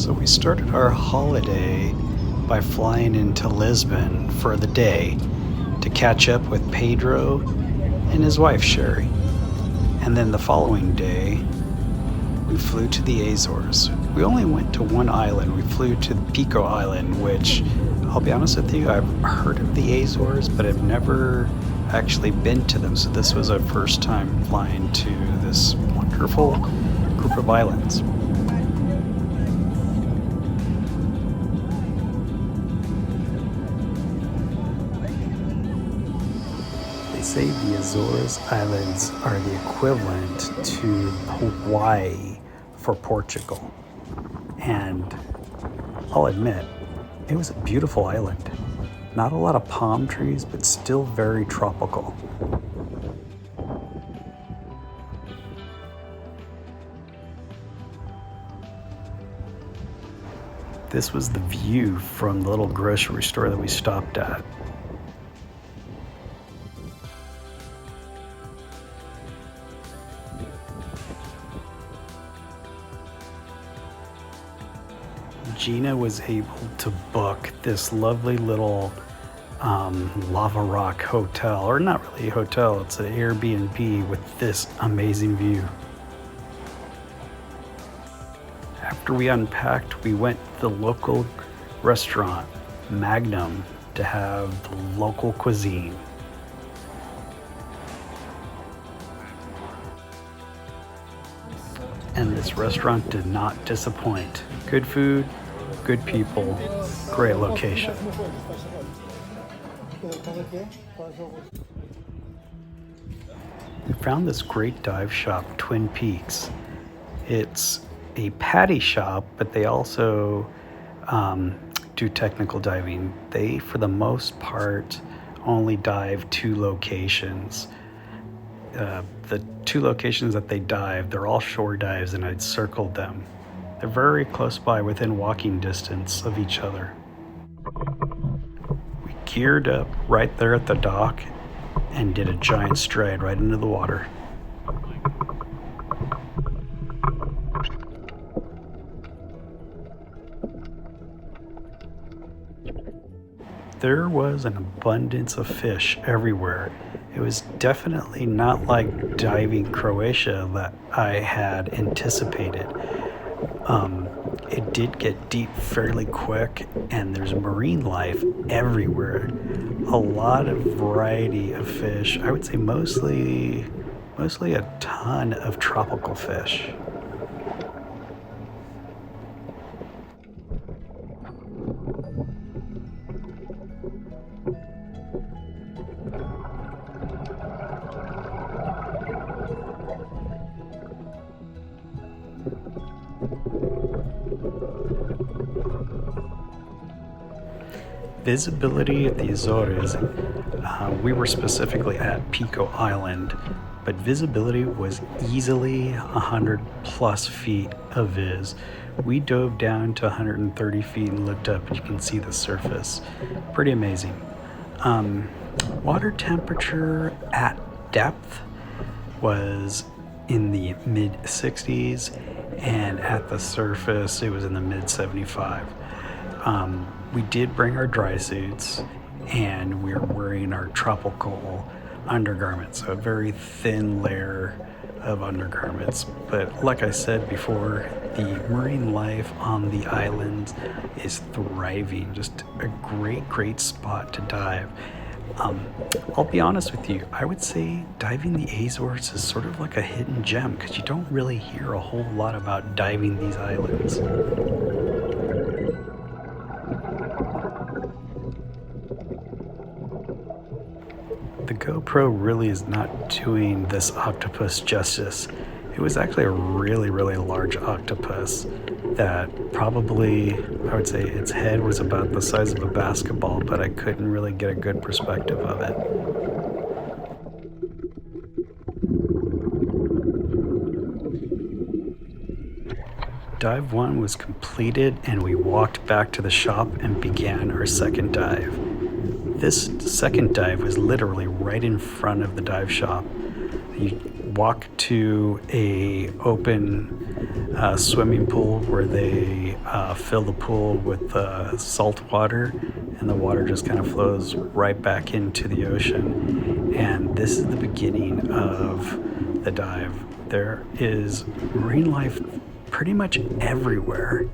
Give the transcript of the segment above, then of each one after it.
So we started our holiday by flying into Lisbon for the day to catch up with Pedro and his wife Sherry. And then the following day, we flew to the Azores. We only went to one island. We flew to the Pico island, which I'll be honest with you, I've heard of the Azores, but I've never actually been to them. So this was our first time flying to this wonderful group of islands. They say the Azores Islands are the equivalent to Hawaii for Portugal. And I'll admit, it was a beautiful island. Not a lot of palm trees, but still very tropical. This was the view from the little grocery store that we stopped at. Gina was able to book this lovely little lava rock hotel, or not really a hotel, it's an Airbnb with this amazing view. After we unpacked, we went to the local restaurant, Magnum, to have the local cuisine. And this restaurant did not disappoint. Good food, good people, great location. We found this great dive shop, Twin Peaks. It's a patty shop, but they also do technical diving. They, for the most part, only dive 2 locations. The 2 locations that they dive, they're all shore dives, and I'd circled them. They're very close by, within walking distance of each other. We geared up right there at the dock and did a giant stride right into the water. There was an abundance of fish everywhere. It was definitely not like diving Croatia that I had anticipated. It did get deep fairly quick, and there's marine life everywhere. A lot of variety of fish. I would say mostly a ton of tropical fish. Visibility at the Azores, we were specifically at Pico Island, but visibility was easily 100 plus feet of viz. We dove down to 130 feet and looked up, and you can see the surface. Pretty amazing. Water temperature at depth was in the mid 60s, and at the surface it was in the mid 75. We did bring our dry suits, and we were wearing our tropical undergarments, so a very thin layer of undergarments. But like I said before, the marine life on the islands is thriving. Just a great spot to dive. I'll be honest with you, I would say diving the Azores is sort of like a hidden gem, because you don't really hear a whole lot about diving these islands. The GoPro really is not doing this octopus justice. It was actually a really large octopus that probably, I would say its head was about the size of a basketball, but I couldn't really get a good perspective of it. Dive 1 was completed, and we walked back to the shop and began our second dive. This second dive was literally right in front of the dive shop. You walk to a open swimming pool where they fill the pool with salt water, and the water just kind of flows right back into the ocean. And this is the beginning of the dive. There is marine life pretty much everywhere.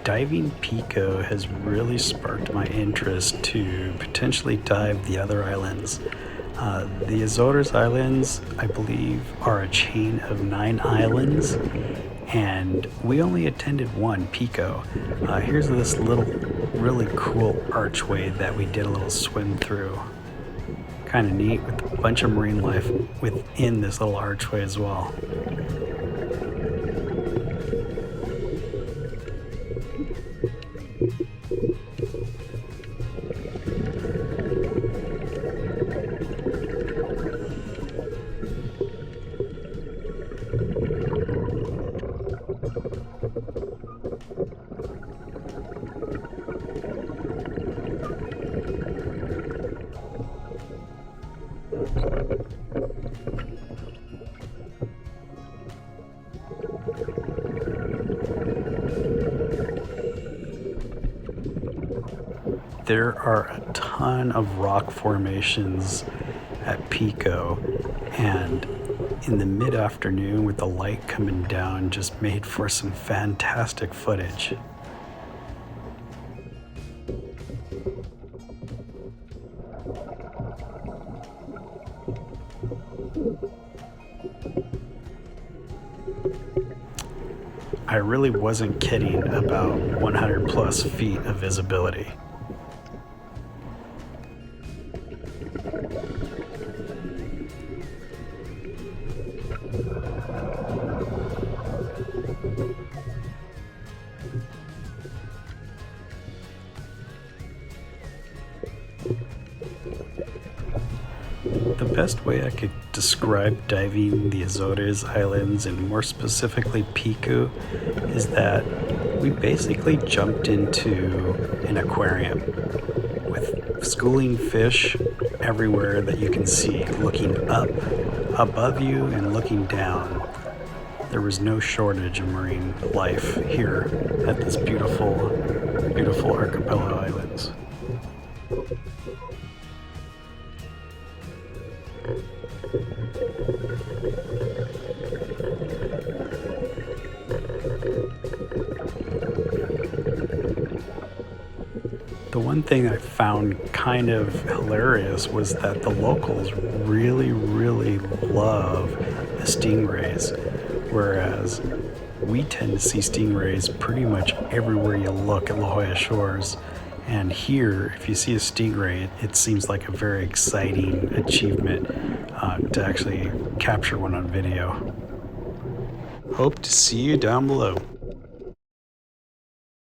Diving Pico has really sparked my interest to potentially dive the other islands. The Azores Islands, I believe, are a chain of 9 islands, and we only attended one, Pico. Here's this little really cool archway that we did a little swim through. Kind of neat, with a bunch of marine life within this little archway as well. There are a ton of rock formations at Pico, and in the mid-afternoon with the light coming down just made for some fantastic footage. I really wasn't kidding about 100 plus feet of visibility. The best way I could describe diving the Azores Islands, and more specifically Pico, is that we basically jumped into an aquarium with schooling fish everywhere that you can see, looking up above you and looking down. There was no shortage of marine life here at this beautiful, beautiful archipelago islands. The one thing I found kind of hilarious was that the locals really, really love the stingrays, whereas we tend to see stingrays pretty much everywhere you look at La Jolla Shores. And here, if you see a stingray, it seems like a very exciting achievement to actually capture one on video. Hope to see you down below.